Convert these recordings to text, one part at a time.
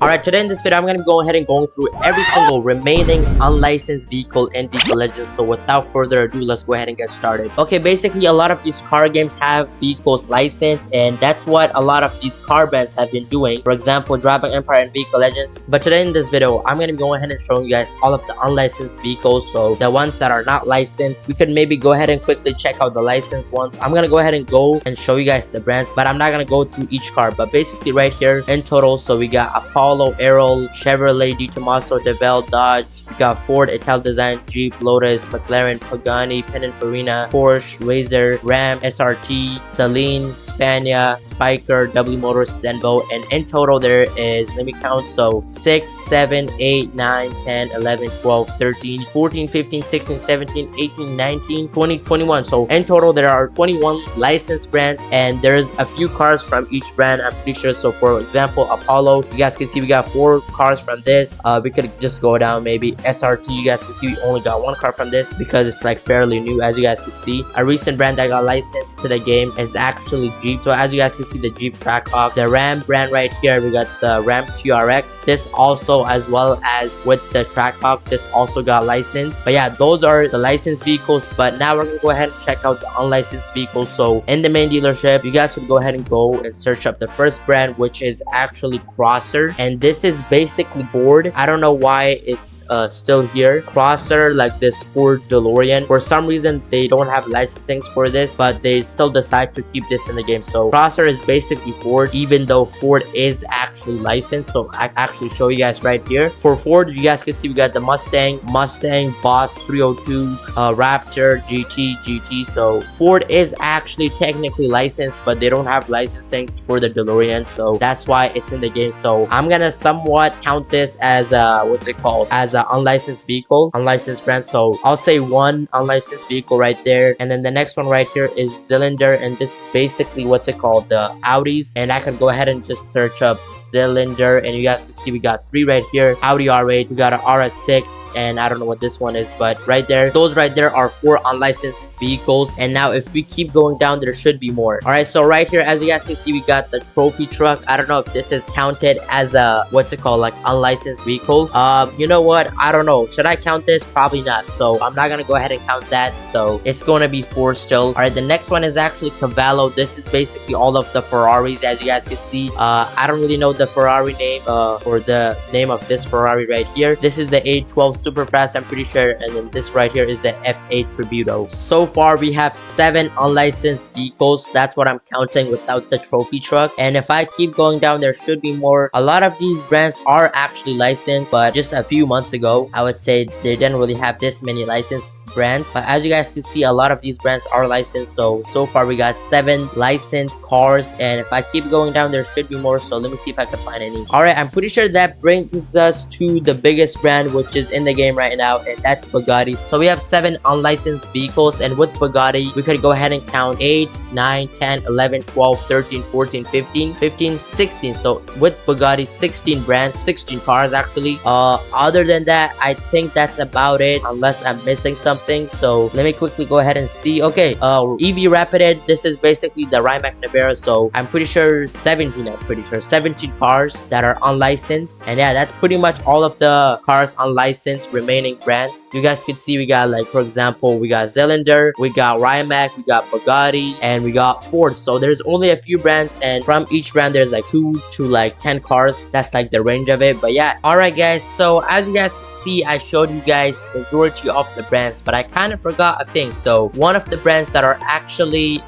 Alright, today in this video, I'm going to go ahead and going through every single remaining unlicensed vehicle in Vehicle Legends. So without further ado, let's go ahead and get started. Okay, basically a lot of these car games have vehicles licensed, and that's what a lot of these car brands have been doing. For example, Driving Empire and Vehicle Legends. But today in this video, I'm going to be going ahead and showing you guys all of the unlicensed vehicles. So the ones that are not licensed, we could maybe go ahead and quickly check out the licensed ones. I'm going to go ahead and go and show you guys the brands, but I'm not going to go through each car. But basically right here in total, so we got Apollo, Aero, Chevrolet, De Tomaso, DeVille, Dodge. We got Ford, Ital Design, Jeep, Lotus, McLaren, Pagani, Pininfarina, Porsche, Razor, Ram, SRT, Celine, Spania, Spiker, W Motors, Zenvo, and in total there is, let me count, so 6, 7, 8, 9, 10, 11, 12, 13, 14, 15, 16, 17, 18, 19, 20, 21. So in total there are 21 licensed brands, and there's a few cars from each brand, I'm pretty sure. So for example, Apollo, you guys can see we got 4 cars from this. We could just go down maybe SRT, you guys can see we only got 1 car from this because it's like fairly new. As you guys can see, a recent brand that got licensed to the game is actually Jeep. So as you guys can see, the Jeep Trackhawk, the Ram brand right here, we got the Ram TRX. This also, as well as with the Trackhawk, this also got licensed. But yeah, those are the licensed vehicles. But now we're gonna go ahead and check out the unlicensed vehicles. So in the main dealership, you guys could go ahead and go and search up the first brand, which is actually Crosser, and this is basically Ford. I don't know why it's still here. Crosser, like this Ford DeLorean. For some reason they don't have licensing for this, but they still decide to keep this in the game. So Crosser is basically Ford, even though Ford is actually licensed. So I actually show you guys right here. For Ford, you guys can see we got the Mustang, Boss 302, Raptor, GT. So Ford is actually technically licensed, but they don't have licensing for the DeLorean, so that's why it's in the game. So I'm gonna somewhat count this as what's it called, as an unlicensed vehicle, unlicensed brand. So I'll say 1 unlicensed vehicle right there, and then the next one right here is Cylinder, and this is basically what's it called, the Audis. And I can go ahead and just search up Cylinder, and you guys can see we got 3 right here. Audi R8, we got an RS6, and I don't know what this one is, but right there, those right there are 4 unlicensed vehicles. And now if we keep going down, there should be more. All right, so right here, as you guys can see, we got the trophy truck. I don't know if this is counted as a, what's it called, like unlicensed vehicle. You know what, I don't know, should I count this? Probably not, so I'm not gonna go ahead and count that. So it's going to be 4 still. All right, the next one is actually Cavallo. This is basically all of the Ferraris, as you guys can see. I don't really know the Ferrari name or the name of this Ferrari right here. This is the A12 Superfast, I'm pretty sure, and then this right here is the F8 Tributo. So far we have 7 unlicensed vehicles. That's what I'm counting without the trophy truck, and if I keep going down, there should be more. A lot of these brands are actually licensed, but just a few months ago, I would say they didn't really have this many licensed brands. But as you guys can see, a lot of these brands are licensed. So far we got 7 licensed cars, and if I keep going down, there should be more. So let me see if I can find any. All right, I'm pretty sure that brings us to the biggest brand which is in the game right now, and that's Bugatti. So we have 7 unlicensed vehicles, and with Bugatti we could go ahead and count 8, 9, 10, 11, 12, 13, 14, 15, 16. So with Bugatti, 16 brands, 16 cars actually. Other than that, I think that's about it, unless I'm missing something. So let me quickly go ahead and see. Okay, EV Rapid, this is basically the Rimac Navara. So I'm pretty sure 17 cars that are unlicensed. And yeah, that's pretty much all of the cars unlicensed remaining brands. You guys can see we got, like, for example, we got Cylinder, we got Rimac, we got Bugatti, and we got Ford. So there's only a few brands, and from each brand there's like 2 to like 10 cars. That's like the range of it. But yeah, all right guys, so as you guys can see, I showed you guys majority of the brands, but I kind of forgot a thing. So one of the brands that are actually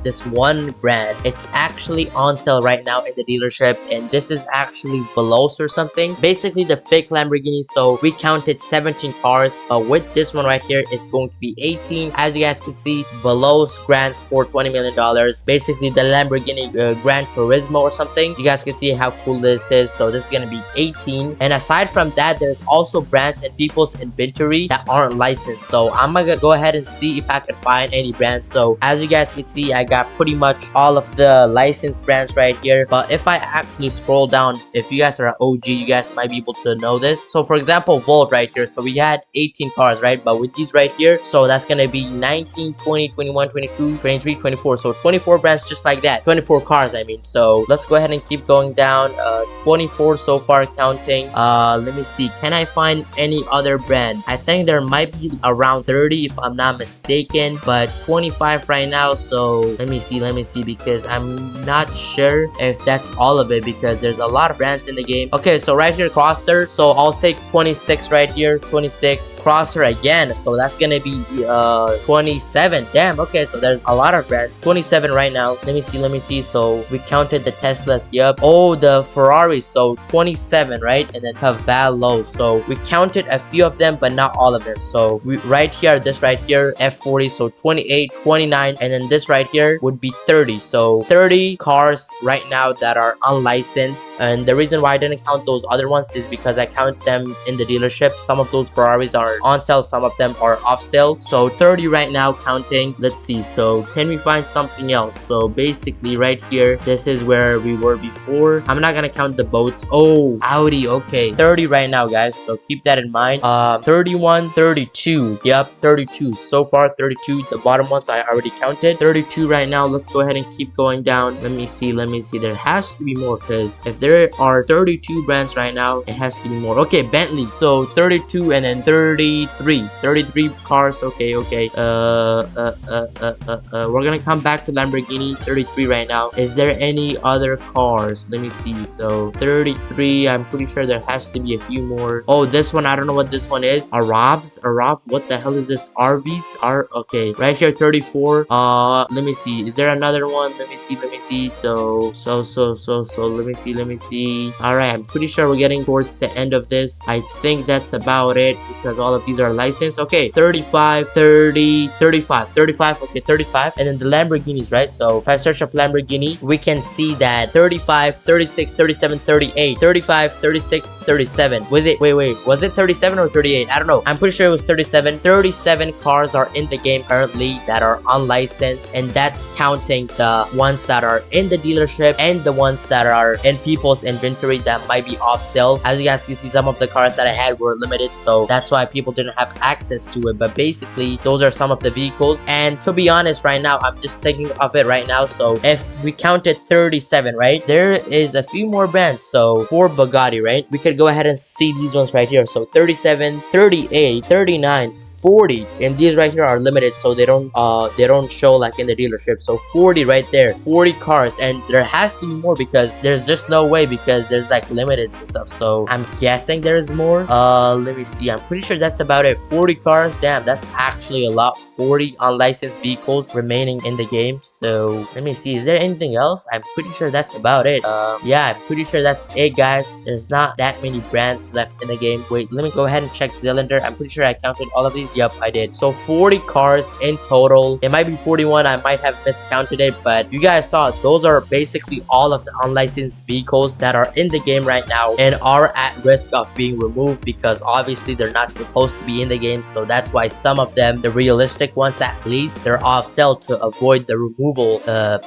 this one brand, it's actually on sale right now in the dealership, and this is actually Veloce or something, basically the fake Lamborghini. So we counted 17 cars, but with this one right here, it's going to be 18. As you guys can see, Veloce Grand Sport, $20 million, basically the Lamborghini Gran Turismo or something. You guys can see how cool this is. So this is gonna be 18. And aside from that, there's also brands in people's inventory that aren't licensed. So So I'm gonna go ahead and see if I can find any brands. So as you guys can see, I got pretty much all of the licensed brands right here. But if I actually scroll down, if you guys are an OG, you guys might be able to know this. So for example, Volt right here, so we had 18 cars, right? But with these right here, so that's gonna be 19, 20, 21, 22, 23, 24. So 24 brands just like that, 24 cars I mean. So let's go ahead and keep going down. 24 so far counting. Let me see, can I find any other brand? I think there might be around 30 if I'm not mistaken, but 25 right now. So let me see because I'm not sure if that's all of it, because there's a lot of brands in the game. Okay, so right here, Crosser, so I'll say 26 right here, 26. Crosser again, so that's gonna be 27. Damn, okay, so there's a lot of brands. 27 right now. Let me see. So we counted the Teslas. Yep. Oh, the Ferraris. So 27, right? And then Cavallo. So we counted a few of them, but not all of them. So we right here, this right here, F40. So 28, 29, and then this right here would be 30. So 30 cars right now that are unlicensed. And the reason why I didn't count those other ones is because I count them in the dealership. Some of those Ferraris are on sale, some of them are off sale. So 30 right now counting. Let's see, so can we find something else? So basically right here, this is where we were before. I'm not gonna count the boats. Oh, Audi. Okay, 30 right now, guys, so keep that in mind. 31, 32. Yep, 32 so far. 32, the bottom ones I already counted. 32 right now. Let's go ahead and keep going down. Let me see, there has to be more, because if there are 32 brands right now, it has to be more. Okay, Bentley, so 32 and then 33 cars. Okay, we're gonna come back to Lamborghini. 33 right now. Is there any other cars? Let me see. So 33, I'm pretty sure there has to be a few more. Oh, this one, I don't know what this one is. Arav, what the hell is this? RVs are okay right here. 34. Let me see, is there another one? Let me see. So let me see. All right, I'm pretty sure we're getting towards the end of this. I think that's about it, because all of these are licensed. Okay, 35, 30, 35. Okay, 35. And then the Lamborghinis, right? So if I search up Lamborghini, we can see that 35, 36, 37, 38, 35, 36, 37. Was it, wait, was it 37 or 38? I don't know. I'm pretty sure it was 37. 37 cars are in the game currently that are unlicensed, and that's counting the ones that are in the dealership and the ones that are in people's inventory that might be off sale. As you guys can see, some of the cars that I had were limited, so that's why people didn't have access to it. But basically, those are some of the vehicles. And to be honest, right now, I'm just thinking of it right now. So if we counted 37, right, there is a few more brands. So for Bugatti, right, we could go ahead and see these ones right here. So 37, 38, 39, 40, and these right here are limited, so they don't show like in the dealership. So 40 right there, 40 cars, and there has to be more, because there's just no way, because there's like limited and stuff. So I'm guessing there's more. Let me see, I'm pretty sure that's about it. 40 cars. Damn, that's actually a lot. 40 unlicensed vehicles remaining in the game. So let me see, is there anything else? I'm pretty sure that's about it. Yeah, I'm pretty sure that's it, guys. There's not that many brands left in the game. Wait, let me go ahead and check Cylinder. I'm pretty sure I counted all of these. Yep, I did. So 40 cars in total. It might be 41. I might have miscounted it, but you guys saw it. Those are basically all of the unlicensed vehicles that are in the game right now and are at risk of being removed, because obviously they're not supposed to be in the game. So that's why some of them, the realistic ones at least, they're off sale to avoid the removal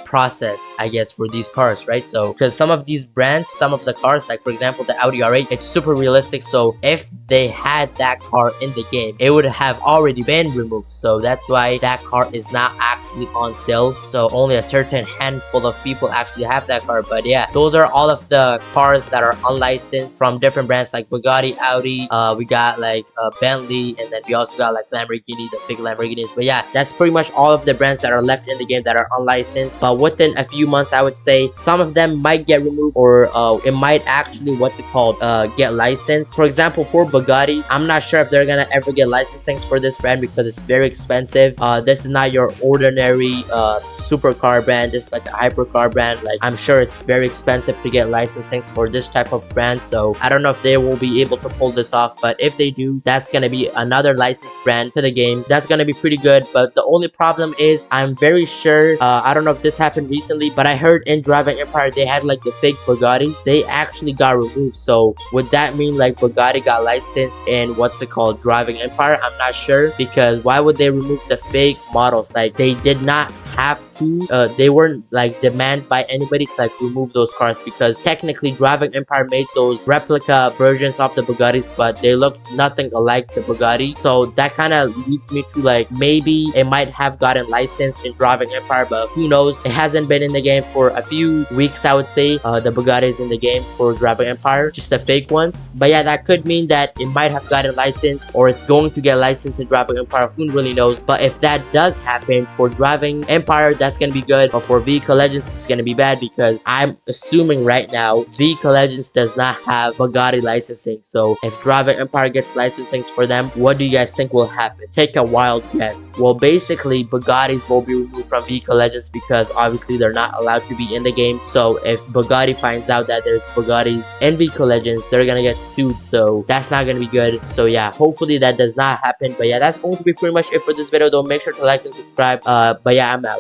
process, I guess, for these cars, right? So because some of these brands, some of the cars, like for example the Audi R8, it's super realistic. So if they had that car in the game, it would have already been removed. So that's why that car is not actually on sale. So only a certain handful of people actually have that car. But yeah, those are all of the cars that are unlicensed from different brands like Bugatti, Audi, we got like Bentley, and then we also got like Lamborghini, the fake Lamborghinis. But yeah, that's pretty much all of the brands that are left in the game that are unlicensed. But within a few months, I would say some of them might get removed, or it might actually, get licensed. For example, for Bugatti, I'm not sure if they're gonna ever get licensing for this brand, because it's very expensive. This is not your ordinary supercar brand. This is like a hypercar brand. Like, I'm sure it's very expensive to get licensing for this type of brand. So I don't know if they will be able to pull this off, but if they do, that's gonna be another licensed brand to the game. That's gonna be pretty good, but the only problem is I'm very sure, I don't know if this happened recently, but I heard in Driving Empire they had like the fake Bugattis. They actually got removed. So would that mean like Bugatti got licensed in what's it called, Driving Empire? I'm not sure, because why would they remove the fake models? Like they did not have to, they weren't like demanded by anybody to like remove those cars, because technically Driving Empire made those replica versions of the Bugattis, but they look nothing alike the Bugatti. So that kind of leads me to like maybe it might have gotten licensed in Driving Empire, but who knows? It hasn't been in the game for a few weeks, I would say. The Bugatti is in the game for Driving Empire, just the fake ones. But yeah, that could mean that it might have gotten licensed, or it's going to get licensed in Driving Empire. Who really knows? But if that does happen for Driving Empire, that's gonna be good. But for Vehicle Legends, it's gonna be bad, because I'm assuming right now Vehicle Legends does not have Bugatti licensing. So if Driving Empire gets licensing for them, what do you guys think will happen? Take a wild guess. Well, basically Bugattis will be removed from Vehicle Legends, because obviously they're not allowed to be in the game. So if Bugatti finds out that there's Bugattis in Vehicle Legends, they're gonna get sued. So that's not gonna be good. So yeah, hopefully that does not happen. But yeah, that's going to be pretty much it for this video though. Make sure to like and subscribe. But yeah, I'm out.